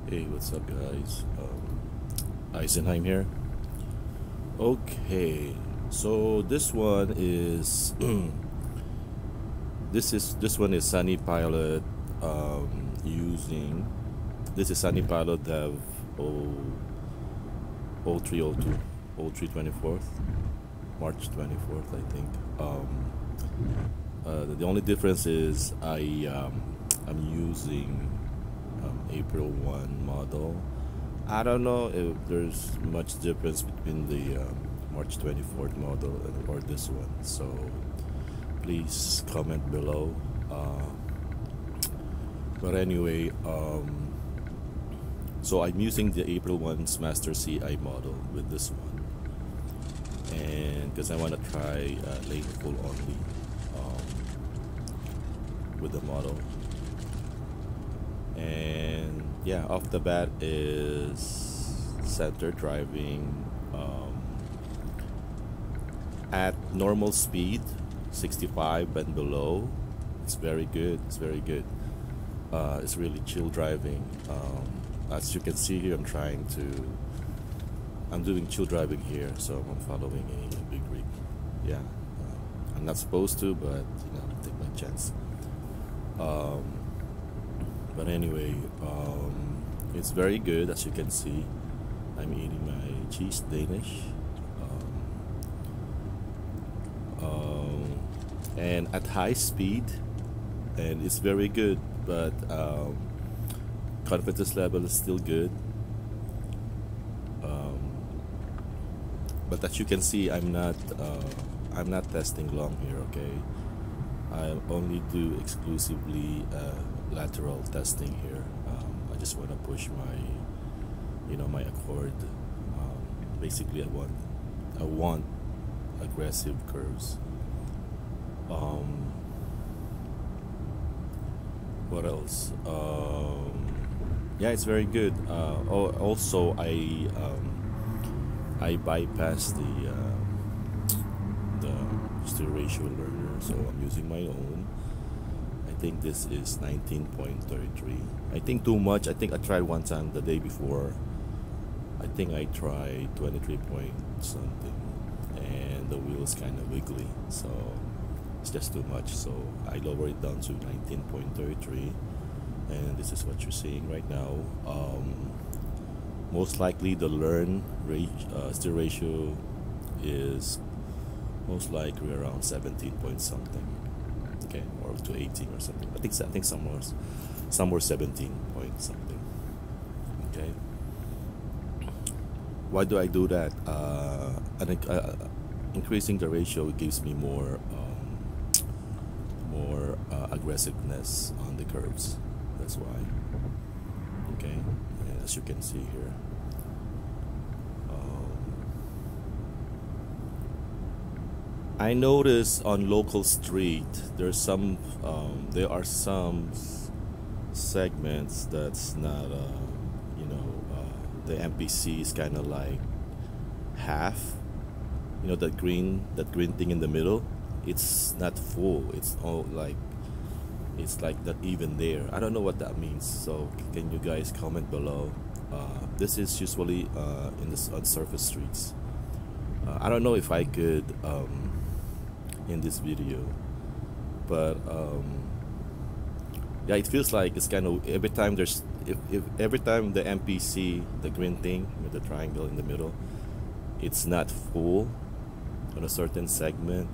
Hey, what's up, guys? Eisenheim here. Okay, so this one is this one is Sunnypilot using this is Sunnypilot Dev 0302 0324th March 24th, I think. The only difference is I'm using April 1 model. I don't know if there's much difference between the March 24th model or this one, so please comment below. But anyway, so I'm using the April 1's Master CI model with this one, and because I want to try Lanefull only with the model. And yeah, off the bat is center driving at normal speed, 65 and below. It's very good. It's very good. It's really chill driving. As you can see here, I'm doing chill driving here, so I'm following a big rig. Yeah, I'm not supposed to, but you know, take my chance. But anyway, it's very good. As you can see, I'm eating my cheese Danish, and at high speed, and it's very good. But confidence level is still good. But as you can see, I'm not testing long here. Okay, I only do exclusively lateral testing here. I just want to push my accord. Basically, I want aggressive curves. What else? Yeah, it's very good. Also, I bypassed the SteerRatio learner, so I'm using my own. I think this is 19.33. I think too much. I think I tried one time the day before. I think I tried 23 point something, and the wheel's kind of wiggly, so it's just too much. So I lowered it down to 19.33, and this is what you're seeing right now. Most likely the SteerRatio is most likely around 17 point something. Okay, or to 18 or something. I think somewhere 17 point something. Okay. Why do I do that? Increasing the ratio gives me more aggressiveness on the curves. That's why. Okay, and as you can see here. I notice on local street there are some segments that's not the MPC is kind of like half, that green thing in the middle. It's not full. It's all like not even there. I don't know what that means, so can you guys comment below? This is usually on surface streets. I don't know if I could in this video, but yeah, it feels like it's kind of every time every time the MPC, the green thing with the triangle in the middle, it's not full on a certain segment,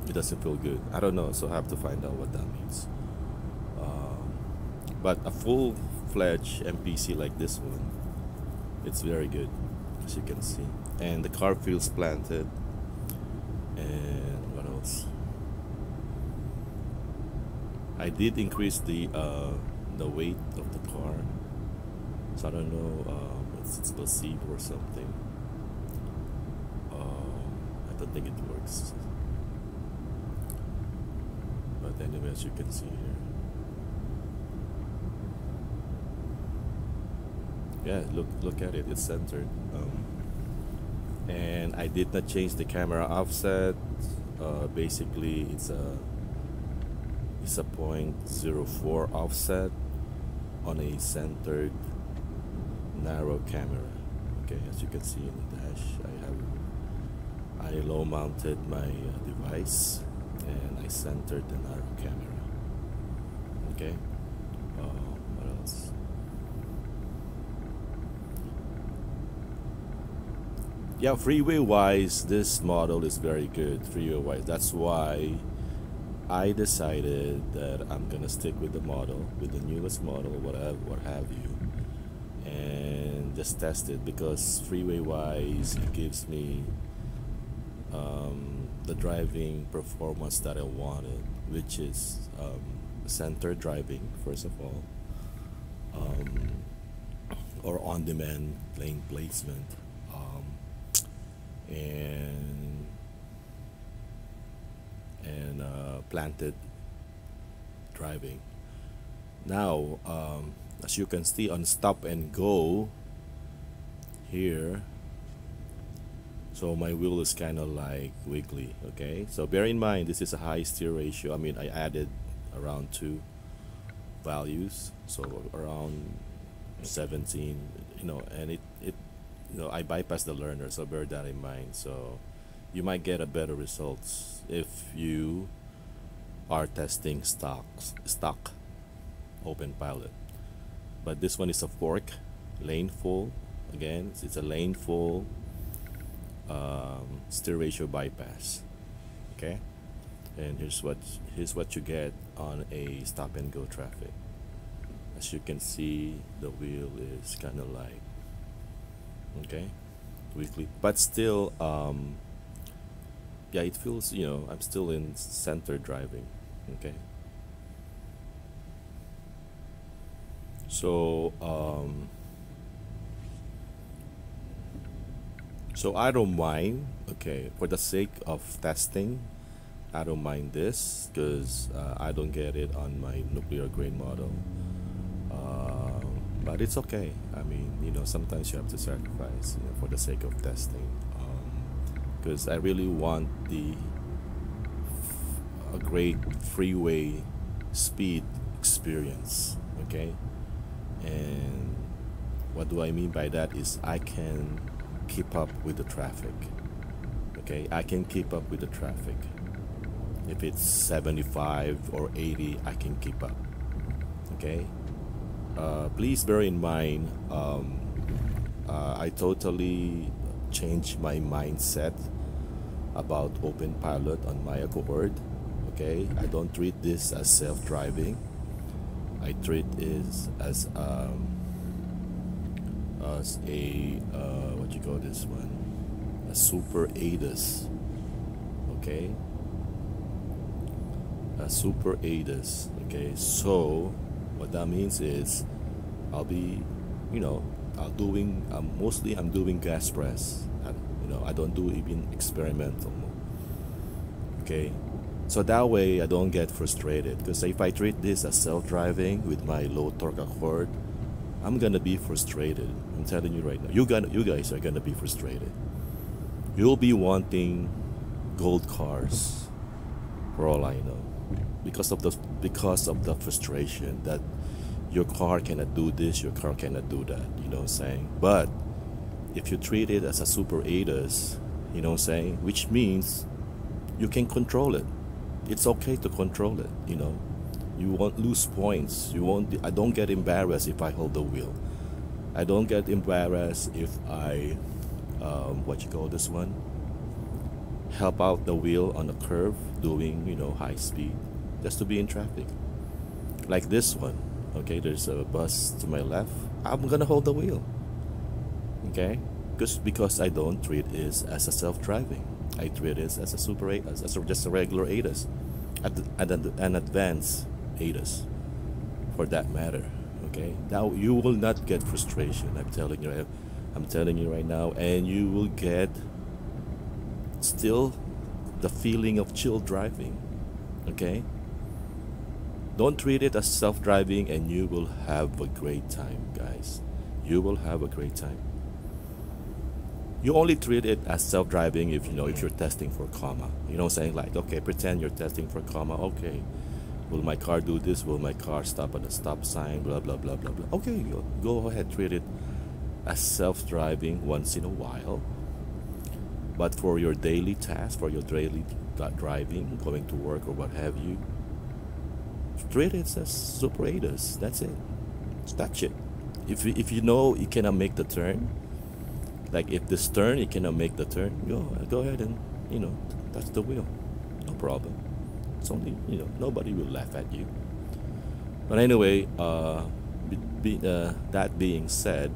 it doesn't feel good. I don't know, so I have to find out what that means. But a full-fledged MPC like this one, it's very good, as you can see, and the car feels planted. And what else? I did increase the weight of the car, so I don't know, it's placebo or something. I don't think it works, but anyway, as you can see here, yeah, look at it, it's centered. And I did not change the camera offset. Basically it's It's a 0.04 offset on a centered narrow camera. Okay, as you can see in the dash, I low mounted my device and I centered the narrow camera. Okay, what else? Yeah, freeway wise, this model is very good. Freeway wise, that's why I decided that I'm gonna stick with the model, with the newest model, whatever, what have you, and just test it, because freeway wise it gives me the driving performance that I wanted, which is center driving first of all, or on-demand lane placement, and planted driving. Now, as you can see on stop and go here, so my wheel is kind of like wiggly. Okay, so bear in mind this is a high steer ratio. I mean, I added around 2 values, so around 17, you know, and it you know, I bypassed the learner, so bear that in mind. So you might get a better results if you are testing stock OpenPilot. But this one is a fork, Lanefull. Again, it's a Lanefull SteerRatio bypass. Okay, and here's what you get on a stop and go traffic. As you can see, the wheel is kind of like, okay, weakly, but still yeah, it feels, you know, I'm still in center driving. Okay, so so I don't mind. Okay, for the sake of testing, I don't mind this, because I don't get it on my nuclear grade model, but it's okay. I mean, you know, sometimes you have to sacrifice, you know, for the sake of testing, because I really want a great freeway speed experience. Okay, and what do I mean by that is I can keep up with the traffic. Okay, I can keep up with the traffic. If it's 75 or 80, I can keep up. Okay, please bear in mind, I totally changed my mindset about OpenPilot on my Accord. Okay, I don't treat this as self-driving. I treat it as a what you call this one, a super ADAS. Okay, a super ADAS. Okay, so what that means is I'll be, you know, mostly I'm doing gas press. You know, I don't do even experimental. Okay, so that way I don't get frustrated, because if I treat this as self-driving with my low torque Accord, I'm gonna be frustrated. I'm telling you right now, you guys are gonna be frustrated. You'll be wanting gold cars, for all I know, because of the frustration that your car cannot do this, your car cannot do that. You know what I'm saying? But if you treat it as a super ADAS, you know what I'm saying, which means you can control it. It's okay to control it. You know, you won't lose points. You won't. I don't get embarrassed if I hold the wheel. I don't get embarrassed if I what you call this one, help out the wheel on a curve doing, you know, high speed, just to be in traffic. Like this one. Okay, there's a bus to my left. I'm gonna hold the wheel. Okay, because I don't treat it as a self-driving. I treat it as a super ADAS, just a regular ADAS, an advanced ADAS, for that matter. Okay, now you will not get frustration. I'm telling you right now, and you will get still the feeling of chill driving. Okay, don't treat it as self-driving, and you will have a great time, guys. You will have a great time. You only treat it as self-driving if, you know, if you're testing for comma. You know what I'm saying? Like, okay, pretend you're testing for comma. Okay, Will my car do this? Will my car stop at a stop sign? Blah blah blah blah blah. Okay, go ahead, treat it as self-driving once in a while. But for your daily task, for your daily driving, going to work or what have you, treat it as Super 8s. That's it. That's it. If you know you cannot make the turn, like if this turn you cannot make the turn, go ahead and touch the wheel. No problem. It's only nobody will laugh at you. But anyway, that being said,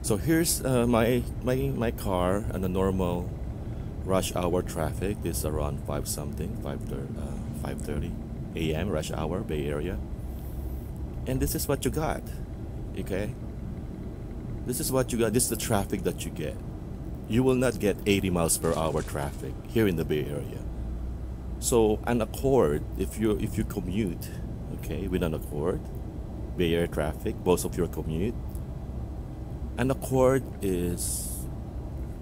so here's my car and the normal rush hour traffic. This is around 5:30 a.m. rush hour, Bay Area. And this is what you got, okay? This is what you got. This is the traffic that you get. You will not get 80 miles per hour traffic here in the Bay Area. So an Accord, if you commute, okay, with an Accord, Bay Area traffic, most of your commute, an Accord is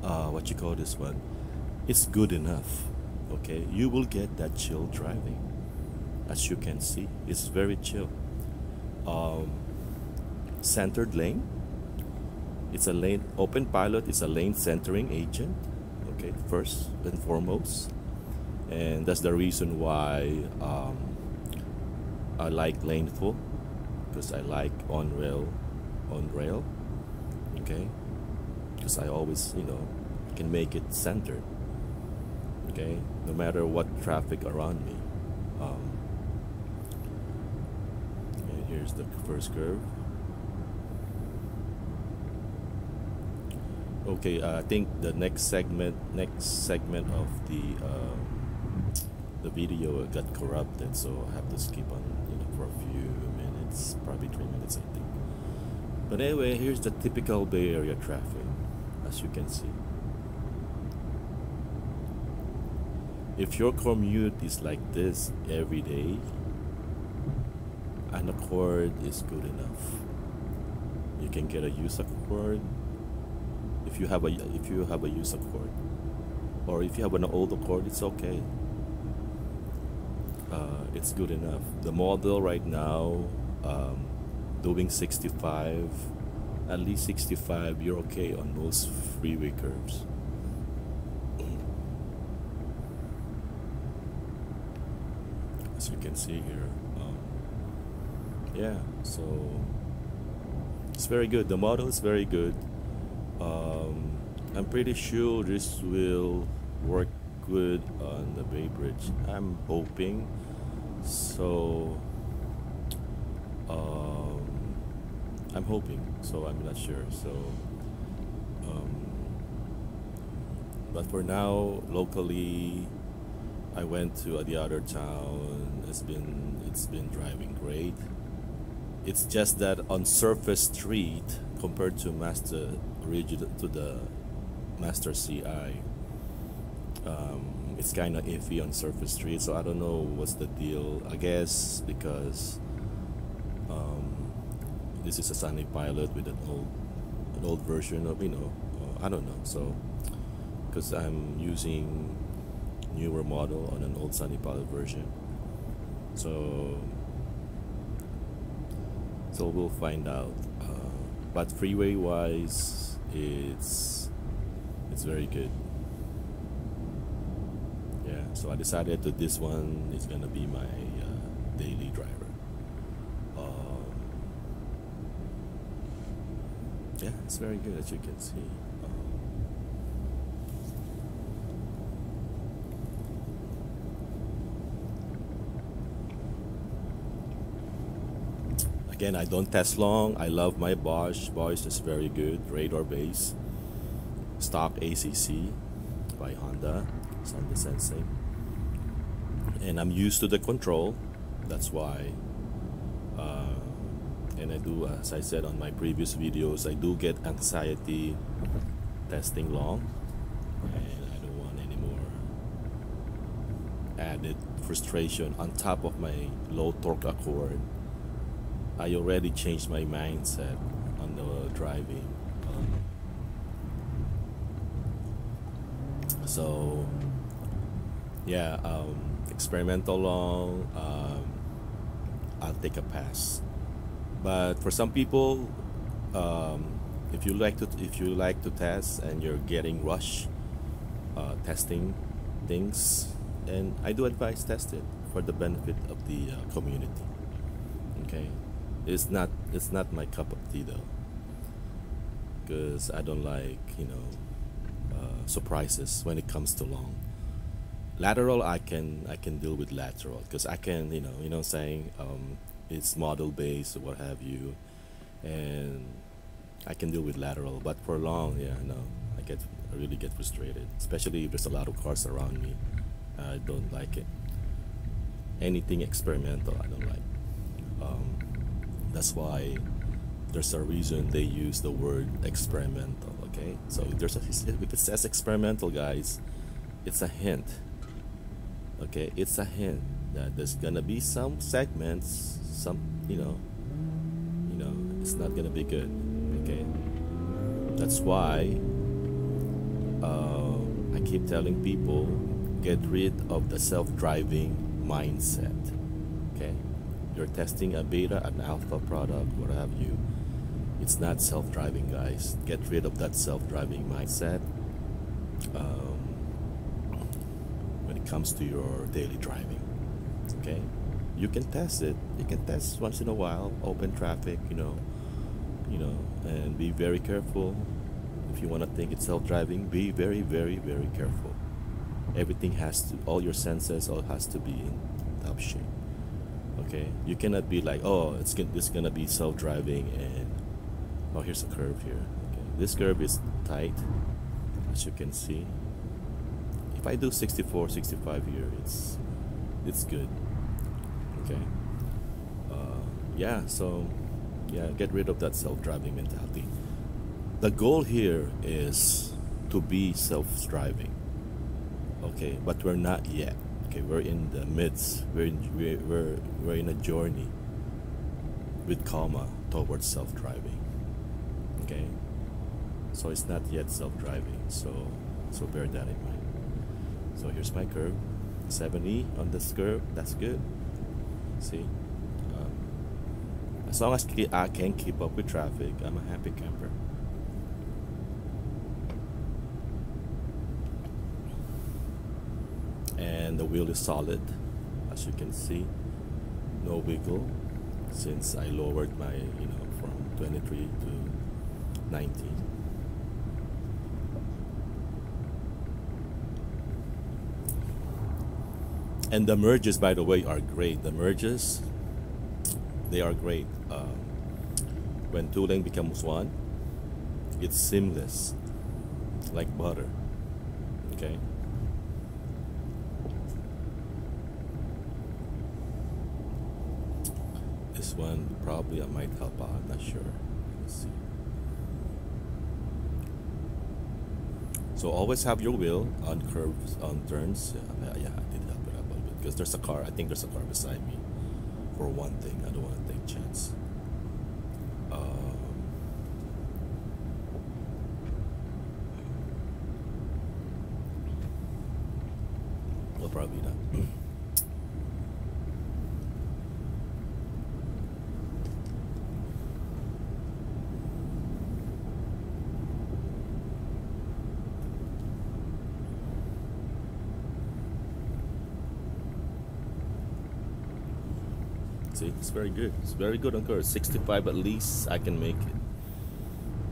what you call this one? It's good enough, okay? You will get that chill driving, as you can see. It's very chill. Centered lane. It's a lane open pilot. It's a lane centering agent, okay, first and foremost, and that's the reason why I like Lanefull, because I like on rail, okay, because I always can make it centered, okay, no matter what traffic around me. And here's the first curve. Okay, I think the next segment of the video got corrupted, so I have to skip on for a few minutes, probably 3 minutes, I think. But anyway, here's the typical Bay Area traffic, as you can see. If your commute is like this every day, an Accord is good enough. You can get a used Accord. If you have a used Accord, or if you have an old Accord, it's okay. It's good enough. The model right now, doing 65, at least 65, you're okay on most freeway curves. As you can see here, yeah. So it's very good. The model is very good. I'm pretty sure this will work good on the Bay Bridge. I'm hoping so. I'm hoping so. I'm not sure. So, but for now, locally, I went to the other town. It's been driving great. It's just that on surface street compared to Master CI, it's kind of iffy on surface street. So I don't know what's the deal. I guess because this is a Sunnypilot with an old version of I don't know. So because I'm using newer model on an old Sunnypilot version, so we'll find out. But freeway wise, it's very good. Yeah, so I decided that this one is gonna be my daily driver. Yeah, it's very good, as you can see. Again, I don't test long. I love my Bosch. Bosch is very good. Radar base. Stock ACC by Honda. It's on the sensing. And I'm used to the control. That's why. And I do, as I said on my previous videos, I do get anxiety testing long. And I don't want any more added frustration on top of my low torque Accord. I already changed my mindset on the driving. So yeah, experimental long, I'll take a pass. But for some people, if you like to test and you're getting rush testing things, and I do advise test it for the benefit of the community. Okay, it's not my cup of tea though, because I don't like surprises when it comes to long. Lateral, I can deal with lateral because I can what I'm saying, it's model based or what have you, and I can deal with lateral. But for long, yeah, no, I really get frustrated, especially if there's a lot of cars around me. I don't like it. Anything experimental, I don't like. That's why there's a reason they use the word experimental. Okay, so if it says experimental, guys, it's a hint. Okay, it's a hint that there's gonna be some segments, some it's not gonna be good. Okay, that's why I keep telling people, get rid of the self-driving mindset. Okay, you're testing a beta, an alpha product, what have you. It's not self-driving, guys. Get rid of that self-driving mindset when it comes to your daily driving. Okay, you can test it. You can test once in a while, open traffic, and be very careful. If you want to think it's self-driving, be very, very, very careful. Everything has to, all your senses, all has to be in top shape. Okay, you cannot be like, oh, it's gonna be self-driving, and oh, here's a curve here. Okay, this curve is tight, as you can see. If I do 64, 65 here, it's good. Okay, yeah. So yeah, get rid of that self-driving mentality. The goal here is to be self-driving. Okay, but we're not yet. Okay, we're in the midst. We're in a journey with comma towards self-driving. Okay, so it's not yet self-driving. So bear that in mind. So here's my curve, 70 on this curve. That's good. See, as long as I can keep up with traffic, I'm a happy camper. And the wheel is solid, as you can see, no wiggle, since I lowered my from 23 to 19. And the merges, by the way, are great. The merges, they are great. When two lane becomes one, it's seamless, like butter. Okay. This one probably I might help out. I'm not sure. Let's see. So always have your wheel on curves, on turns. Yeah, I did help it up a little bit because there's a car. I think there's a car beside me. For one thing, I don't want to take a chance. Well, probably not. See, it's very good. It's very good on curves. 65 at least I can make it.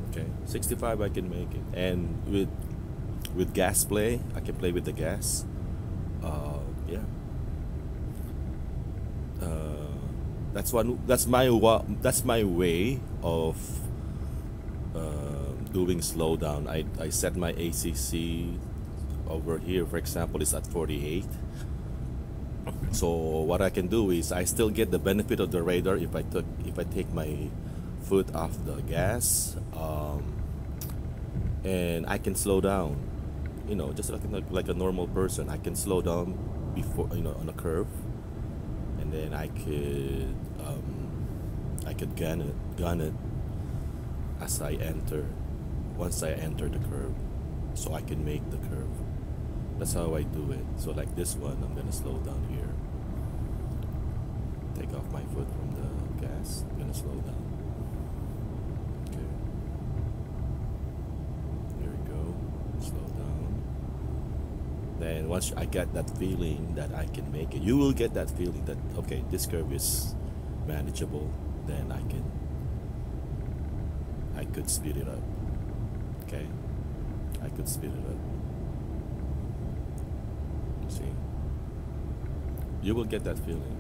Okay, 65 I can make it. And with gas play, I can play with the gas. Yeah. That's my way of doing slowdown. I set my ACC over here, for example, is at 48. So what I can do is I still get the benefit of the radar if I take my foot off the gas, and I can slow down, just like a normal person. I can slow down before on a curve, and then I could gun it as I enter, once I enter the curve, so I can make the curve. That's how I do it. So like this one, I'm gonna slow down here. Take off my foot from the gas. I'm gonna slow down. Okay. There we go. Slow down. Then once I get that feeling that I can make it, you will get that feeling that okay, this curve is manageable. Then I could speed it up. Okay, I could speed it up. See, you will get that feeling.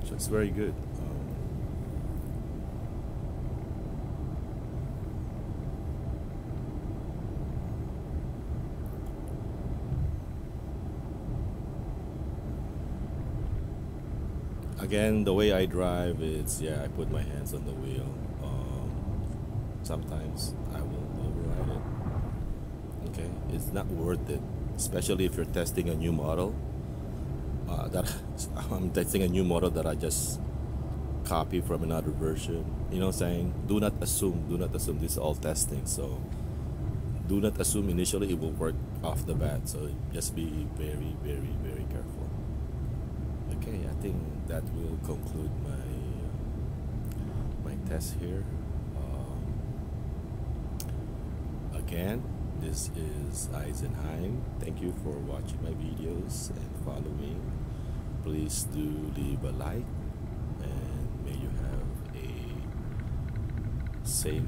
So it's very good. Again, the way I drive is, yeah, I put my hands on the wheel. Sometimes I will override it. Okay, it's not worth it, especially if you're testing a new model. That I'm testing a new model that I just copy from another version. You know what I'm saying? Do not assume. Do not assume. This is all testing. So do not assume initially it will work off the bat. So just be very, very, very careful. Okay, I think that will conclude my test here. Again, this is Eisenheim. Thank you for watching my videos and following. Please do leave a like, and may you have a safe